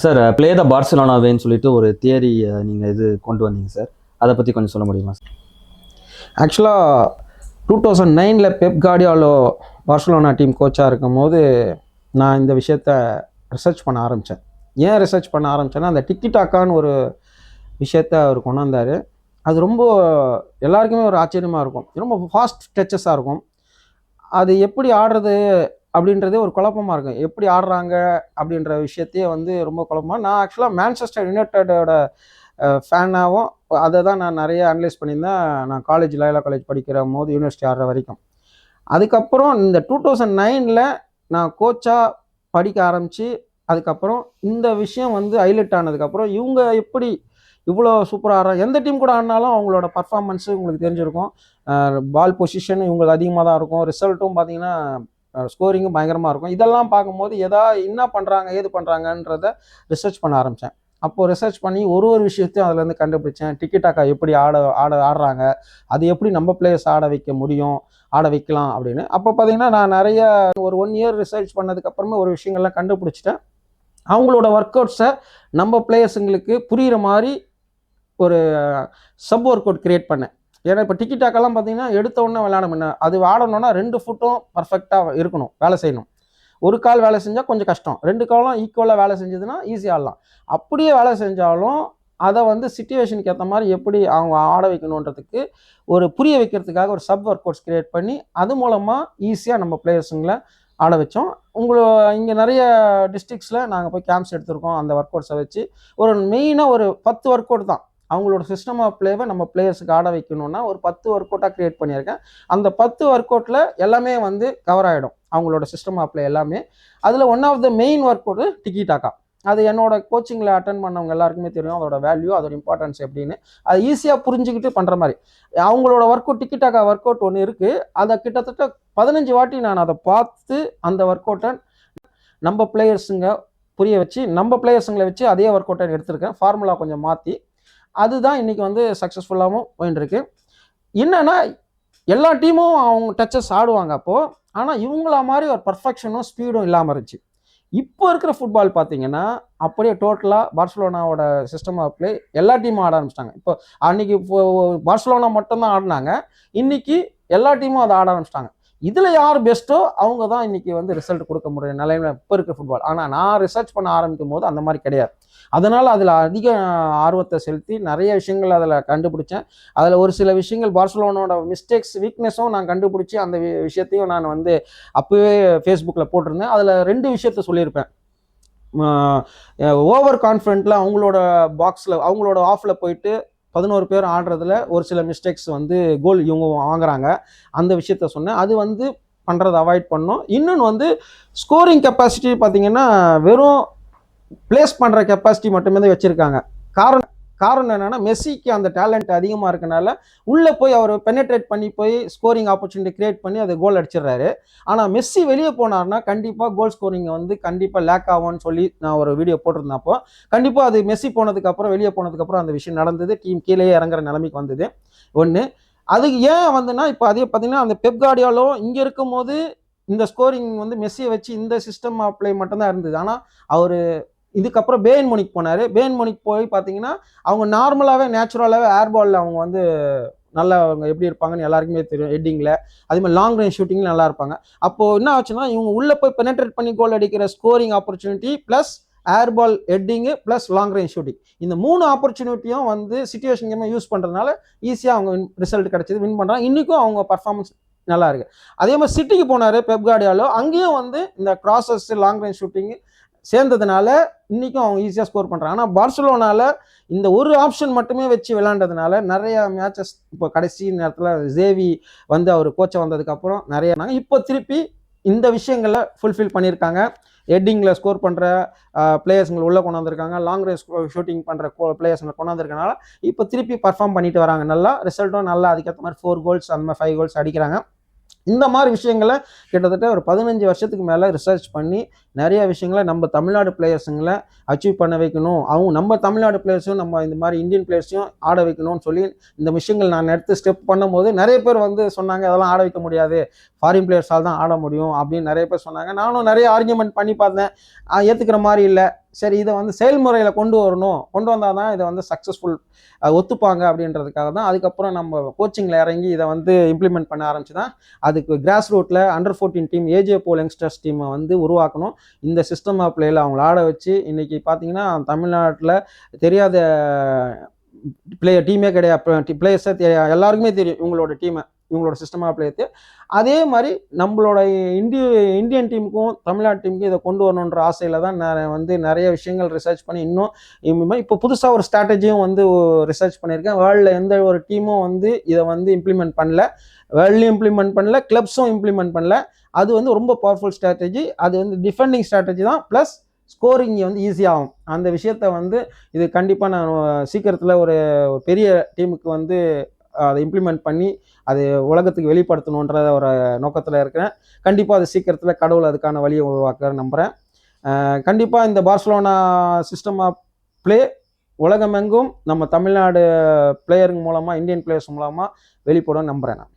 Sir play the பார்சிலோனாவேன்னு சொல்லிட்டு ஒரு theory நீங்கள் இது கொண்டு வந்தீங்க சார். அதை பற்றி கொஞ்சம் சொல்ல முடியுமா சார்? ஆக்சுவலாக 2009 பெப் கார்டியோலா பார்சிலோனா டீம் கோச்சாக இருக்கும் போது நான் இந்த விஷயத்த ரிசர்ச் பண்ண ஆரம்பித்தேன். ஏன் ரிசர்ச் பண்ண ஆரம்பித்தேன்னா, அந்த டிக்கி டாக்கான்னு ஒரு விஷயத்த அவர் கொண்டு வந்தார். அது ரொம்ப எல்லாருக்குமே ஒரு ஆச்சரியமாக இருக்கும். ரொம்ப ஃபாஸ்ட் டச்சஸாக இருக்கும். அது எப்படி ஆடுறது அப்படின்றதே ஒரு குழப்பமாக இருக்கும். எப்படி ஆடுறாங்க அப்படின்ற விஷயத்தையே வந்து ரொம்ப குழப்பமாக. நான் ஆக்சுவலாக மான்செஸ்டர் யுனைட்டடோட ஃபேனாகவும் அதை தான் நான் நிறைய அனலைஸ் பண்ணியிருந்தேன். நான் காலேஜ் லயோலா காலேஜ் படிக்கிற போது யூனிவர்சிட்டி ஆடுற வரைக்கும். அதுக்கப்புறம் இந்த 2009 நான் கோச்சாக படிக்க ஆரம்பித்து அதுக்கப்புறம் இந்த விஷயம் வந்து ஹைலைட் ஆனதுக்கப்புறம் இவங்க எப்படி இவ்வளோ சூப்பராக ஆடுறாங்க. எந்த டீம் கூட ஆடினாலும் அவங்களோட பர்ஃபார்மன்ஸு உங்களுக்கு தெரிஞ்சிருக்கும். பால் பொசிஷன் இவங்களுக்கு அதிகமாக தான் இருக்கும். ரிசல்ட்டும் பார்த்தீங்கன்னா ஸ்கோரிங்கும் பயங்கரமாக இருக்கும். இதெல்லாம் பார்க்கும்போது என்ன பண்ணுறாங்க ஏது பண்ணுறாங்கன்றத ரிசர்ச் பண்ண ஆரம்பித்தேன். அப்போது ரிசர்ச் பண்ணி ஒரு விஷயத்தையும் அதுலேருந்து கண்டுபிடிச்சேன். டிக்கெட்டாக்கா எப்படி ஆடுறாங்க, அது எப்படி நம்ம பிளேயர்ஸ் ஆட வைக்க முடியும், ஆட வைக்கலாம் அப்படின்னு. அப்போ பார்த்தீங்கன்னா நான் நிறைய ஒரு 1 இயர் ரிசர்ச் பண்ணதுக்கப்புறமே ஒரு விஷயங்கள்லாம் கண்டுபிடிச்சிட்டேன். அவங்களோட ஒர்க் அவுட்ஸை நம்ம பிளேயர்ஸுங்களுக்கு புரிகிற மாதிரி ஒரு சப் ஒர்க் அவுட் கிரியேட் பண்ணேன். ஏன்னா இப்போ டிக்கெட்டாக்கெல்லாம் பார்த்தீங்கன்னா எடுத்த உடனே விளையாட முடியும். அது ஆடணும்னா 2 ஃபுட்டும் பர்ஃபெக்டாக இருக்கணும், வேலை செய்யணும். ஒரு கால் வேலை செஞ்சால் கொஞ்சம் கஷ்டம், 2 காலும் ஈக்குவலாக வேலை செஞ்சதுன்னா ஈஸியாக ஆடலாம். அப்படியே வேலை செஞ்சாலும் அதை வந்து சிச்சுவேஷனுக்கு ஏற்ற மாதிரி எப்படி அவங்க ஆட வைக்கணுன்றதுக்கு ஒரு புரிய வைக்கிறதுக்காக ஒரு சப் ஒர்க் அவுட்ஸ் கிரியேட் பண்ணி அது மூலமாக ஈஸியாக நம்ம பிளேயர்ஸுங்களை ஆட வச்சோம். இங்கே நிறைய டிஸ்ட்ரிக்ஸில் நாங்கள் போய் கேம்ப்ஸ் எடுத்திருக்கோம். அந்த ஒர்க் அவுட்ஸை வச்சு ஒரு மெயினாக ஒரு 10 ஒர்க் அவுட் தான் அவங்களோட சிஸ்டம் ஆஃப் பிளேவை நம்ம பிளேயர்ஸுக்கு ஆட வைக்கணும்னா ஒரு 10 ஒர்க் அவுட்டாக கிரியேட் பண்ணியிருக்கேன். அந்த 10 ஒர்க் அவுட்டில் எல்லாமே வந்து கவர் ஆகிடும், அவங்களோட சிஸ்டம் ஆஃப் பிளே எல்லாமே. அதில் one of the main work out tiki taka. அது என்னோட கோச்சிங்கில் அட்டன் பண்ணவங்க எல்லாருக்குமே தெரியும் அதோட வேல்யூ, அதோட இம்பார்ட்டன்ஸ் எப்படின்னு. அது ஈஸியாக புரிஞ்சுக்கிட்டு பண்ணுற மாதிரி அவங்களோட work out tiki Dhaka work out ஒன்று இருக்குது. அதை கிட்டத்தட்ட 15 வாட்டி நான் அதை பார்த்து அந்த ஒர்க் அவுட்டை நம்ம பிளேயர்ஸுங்க புரிய வச்சு நம்ம பிளேயர்ஸுங்களை வச்சு அதே ஒர்க் அவுட்டை எடுத்திருக்கேன். ஃபார்முலா கொஞ்சம் மாற்றி அதுதான் இன்றைக்கி வந்து சக்ஸஸ்ஃபுல்லாகவும் போயிட்டுருக்கு. என்னென்னா எல்லா டீமும் அவங்க டச்சஸ் ஆடுவாங்க அப்போது, ஆனால் இவங்கள மாதிரி ஒரு பர்ஃபெக்ஷனும் ஸ்பீடும் இல்லாமல் இருந்துச்சு. இப்போ இருக்கிற ஃபுட்பால் பார்த்தீங்கன்னா அப்படியே டோட்டலாக பார்சிலோனாவோட சிஸ்டம் ஆஃப் பிளே எல்லா டீமும் ஆட ஆரம்பிச்சிட்டாங்க. இப்போ அன்றைக்கி பார்சிலோனா மட்டும்தான் ஆடினாங்க, இன்றைக்கி எல்லா டீமும் அதை ஆட ஆரம்பிச்சிட்டாங்க. இதில் யார் பெஸ்ட்டோ அவங்க தான் இன்றைக்கி வந்து ரிசல்ட் கொடுக்க முடியும் நிலைமையில் இப்போ இருக்கிற ஃபுட்பால். ஆனால் நான் ரிசர்ச் பண்ண ஆரம்பிக்கும் போது அந்த மாதிரி கிடையாது. அதனால் அதில் அதிக ஆர்வத்தை செலுத்தி நிறைய விஷயங்கள் அதில் கண்டுபிடிச்சேன். அதில் ஒரு சில விஷயங்கள் பார்சிலோனாவோட மிஸ்டேக்ஸ் வீக்னஸும் நான் கண்டுபிடிச்சி அந்த விஷயத்தையும் நான் வந்து அப்போவே ஃபேஸ்புக்கில் போட்டிருந்தேன். அதில் 2 விஷயத்த சொல்லியிருப்பேன். ஓவர் கான்ஃபிடென்ட்டில் அவங்களோட பாக்ஸில் அவங்களோட ஆஃபில் போயிட்டு 11 பேர் ஆடுறதுல ஒரு சில மிஸ்டேக்ஸ் வந்து கோல் இவங்க வாங்குறாங்க, அந்த விஷயத்த சொன்னேன். அது வந்து பண்ணுறதை அவாய்ட் பண்ணோம். இன்னொன்று வந்து ஸ்கோரிங் கெப்பாசிட்டி பார்த்தீங்கன்னா வெறும் பிளேஸ் பண்ணுற கெப்பாசிட்டி மட்டுமே தான் வச்சுருக்காங்க. காரணம் என்னென்னா மெஸ்ஸிக்கு அந்த டேலண்ட் அதிகமாக இருக்கனால உள்ளே போய் அவர் பெனட்ரேட் பண்ணி போய் ஸ்கோரிங் ஆப்பர்ச்சுனிட்டி கிரியேட் பண்ணி அதை கோல் அடிச்சிடுறாரு. ஆனால் மெஸ்ஸி வெளியே போனார்னா கண்டிப்பாக கோல் ஸ்கோரிங்கை வந்து கண்டிப்பாக லேக் ஆகும்னு சொல்லி நான் ஒரு வீடியோ போட்டிருந்தப்போ கண்டிப்பாக அது மெஸ்ஸி போனதுக்கப்புறம் வெளியே போனதுக்கப்புறம் அந்த விஷயம் நடந்தது. டீம் கீழே இறங்குற நிலைமைக்கு வந்தது ஒன்று. அதுக்கு ஏன் வந்துன்னா இப்போ அதே பார்த்தீங்கன்னா அந்த பெப் கார்டியோலா இங்கே இருக்கும் போது இந்த ஸ்கோரிங் வந்து மெஸ்ஸியை வச்சு இந்த சிஸ்டம் ஆஃப் பிளே மட்டும்தான் இருந்தது. ஆனால் அவர் இதுக்கப்புறம் பேயர்ன் மூனிக் போனார். பேயர்ன் மூனிக் போய் பார்த்தீங்கன்னா அவங்க நார்மலாகவே நேச்சுரலாகவே ஏர்பாலில் அவங்க வந்து நல்லா அவங்க எப்படி இருப்பாங்கன்னு எல்லாருக்குமே தெரியும். ஹெட்டிங்கில் அதேமாதிரி லாங் ரேஞ்ச் ஷூட்டிங்கில் நல்லா இருப்பாங்க. அப்போது என்ன ஆச்சுன்னா இவங்க உள்ளே போய் பெனட்ரேட் பண்ணி கோல் அடிக்கிற scoring opportunity plus air ball heading plus long range shooting, இந்த 3 ஆப்பர்ச்சுனிட்டியும் வந்து சிச்சுவேஷன் கேமாக யூஸ் பண்ணுறதுனால ஈஸியாக அவங்க ரிசல்ட் கிடச்சிது, வின் பண்ணுறாங்க. இன்றைக்கும் அவங்க பர்ஃபார்மன்ஸ் நல்லா இருக்குது. அதே மாதிரி சிட்டிக்கு போனார் பெப் கார்டியோலா, அங்கேயும் வந்து இந்த கிராசஸ் லாங் ரேஞ்ச் ஷூட்டிங்கு சேர்ந்ததுனால இன்றைக்கும் அவங்க ஈஸியாக ஸ்கோர் பண்ணுறாங்க. ஆனால் பார்சிலோனாவில் இந்த ஒரு ஆப்ஷன் மட்டுமே வச்சு விளையாண்டதுனால நிறைய மேட்சஸ் இப்போ கடைசி நேரத்தில் ஜேவி வந்து அவர் கோச்சை வந்ததுக்கப்புறம் நிறைய இப்போ திருப்பி இந்த விஷயங்களை ஃபுல்ஃபில் பண்ணியிருக்காங்க. ஹெட்டிங்கில் ஸ்கோர் பண்ணுற பிளேயர்ஸுங்களை உள்ளே கொண்டு வந்திருக்காங்க, லாங் ரேஞ்ச் ஷூட்டிங் பண்ணுற பிளேயர்ஸுங்களை கொண்டு வந்திருக்கனால இப்போ திருப்பி பர்ஃபார்ம் பண்ணிட்டு வராங்க. நல்லா ரிசல்ட்டும் நல்லா அதுக்கேற்ற மாதிரி 4 கோல்ஸ் அந்த மாதிரி 5 கோல்ஸ் அடிக்கிறாங்க. இந்த மாதிரி விஷயங்களை கிட்டத்தட்ட ஒரு 15 வருஷத்துக்கு மேலே ரிசர்ச் பண்ணி நிறைய விஷயங்களை நம்ம தமிழ்நாடு பிளேயர்ஸுங்களை அச்சீவ் பண்ண வைக்கணும், அவங்க நம்ம தமிழ்நாடு பிளேயர்ஸும் நம்ம இந்த மாதிரி இந்தியன் பிளேயர்ஸையும் ஆட வைக்கணும்னு சொல்லி இந்த விஷயங்கள் நான் எடுத்து ஸ்டெப் பண்ணும்போது நிறைய பேர் வந்து சொன்னாங்க அதெல்லாம் ஆட வைக்க முடியாது, ஃபாரின் பிளேயர்ஸால் தான் ஆட முடியும் அப்படின்னு நிறைய பேர் சொன்னாங்க. நானும் நிறைய ஆர்கியூமெண்ட் பண்ணி பார்த்தேன், ஏற்றுக்கிற மாதிரி இல்லை. சரி இதை வந்து செயல்முறையில் கொண்டு வந்தால் தான் இதை வந்து சக்ஸஸ்ஃபுல் ஒத்துப்பாங்க அப்படின்றதுக்காக தான் அதுக்கப்புறம் நம்ம கோச்சிங்கில் இறங்கி இதை வந்து இம்ப்ளிமெண்ட் பண்ண ஆரம்பிச்சு தான் அதுக்கு கிராஸ் ரூட்டில் அண்டர்-14 டீம் ஏஜே போல் யங்ஸ்டர்ஸ் டீமை வந்து உருவாக்கணும். இந்த சிஸ்டம் ஆஃப் பிளேயில் அவங்கள ஆட வச்சு இன்றைக்கி பார்த்தீங்கன்னா தமிழ்நாட்டில் தெரியாத டீமே கிடையாது, பிளேயர்ஸே தெரியாது, எல்லாருக்குமே தெரியும் இவங்களோட சிஸ்டம் ஆஃப் பிளேயர்த்து. அதே மாதிரி நம்மளோட இந்தியன் டீமுக்கும் தமிழ்நாட்டு டீமுக்கும் இதை கொண்டு வரணுன்ற ஆசையில் தான் நான் வந்து நிறைய விஷயங்கள் ரிசர்ச் பண்ணி இன்னும் இப்போ புதுசாக ஒரு ஸ்ட்ராட்டஜியும் வந்து ரிசர்ச் பண்ணியிருக்கேன். வேர்ல்டில் எந்த ஒரு டீமும் வந்து இதை வந்து இம்ப்ளிமெண்ட் பண்ணல, வேர்ல்ட்லையும் இம்ப்ளிமெண்ட் பண்ணல, கிளப்ஸும் இம்ப்ளிமெண்ட் பண்ணல. அது வந்து ரொம்ப பவர்ஃபுல் ஸ்ட்ராட்டஜி. அது வந்து டிஃபெண்டிங் ஸ்ட்ராட்டஜி தான், ப்ளஸ் ஸ்கோரிங் வந்து ஈஸியாகும். அந்த விஷயத்த வந்து இது கண்டிப்பாக நான் சீக்கிரத்தில் ஒரு பெரிய டீமுக்கு வந்து அதை இம்ப்ளிமெண்ட் பண்ணி அது உலகத்துக்கு வெளிப்படுத்தணுன்ற ஒரு நோக்கத்தில் இருக்கிறேன். கண்டிப்பாக அது சீக்கிரத்தில் கடவுள் அதுக்கான வழியை உருவாக்க நம்புகிறேன். கண்டிப்பாக இந்த பார்சலோனா சிஸ்டம் ஆஃப் பிளே உலகமெங்கும் நம்ம தமிழ்நாடு பிளேயருங்க மூலமாக, இந்தியன் பிளேயர்ஸ் மூலமாக வெளிப்படும் நம்புகிறேன் நான்.